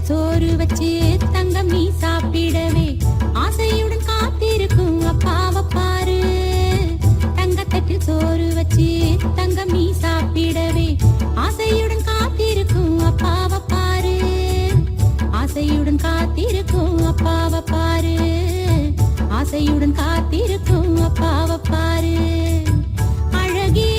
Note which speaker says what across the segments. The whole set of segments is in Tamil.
Speaker 1: தங்கத்தட்டில் சோறு வச்சு தங்கம் நீ சாப்பிடவே ஆசையுடன் காத்திருக்கும் அப்பாவை பாரு. தங்கத்தட்டில் சோறு வச்சு தங்கம் நீ சாப்பிடவே ஆசையுடன் காத்திருக்கும் அப்பாவை பாரு. ஆசையுடன் காத்திருக்கும் அப்பாவை பாரு. ஆசையுடன் காத்திருக்கும் அப்பாவை பாரு. அழகே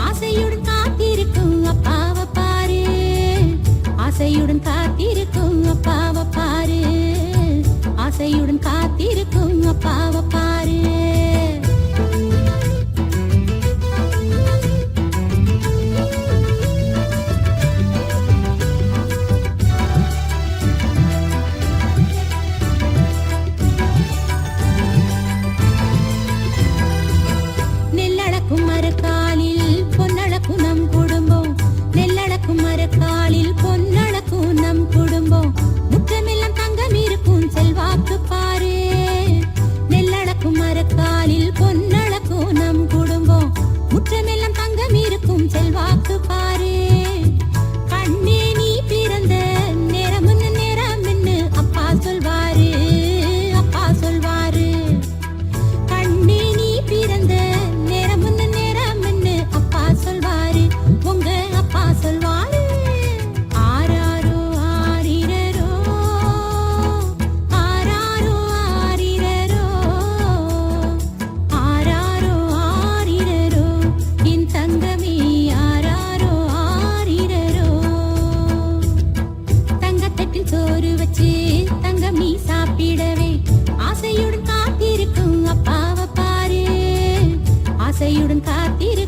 Speaker 1: ஆசையுடன் காத்திருக்கும் அப்பாவை பாரு. ஆசையுடன் காத்திருக்கும் அப்பாவை பாரு. ஆசையுடன் காத்திருக்கும் அப்பாவை பாரு. நெல்லளக்கும் மரக்காலில் பொன்னளக்கும் நம் குடும்பம். நெல்லளக்கும் மரக்காலில் பொன்னளக்கும் நம் குடும்பம். முற்றமெல்லாம் தங்கம் இருக்கும் செல்வாக்கு பாரு. நெல்லளக்கும் ஆசையுடன் காத்திருக்கும்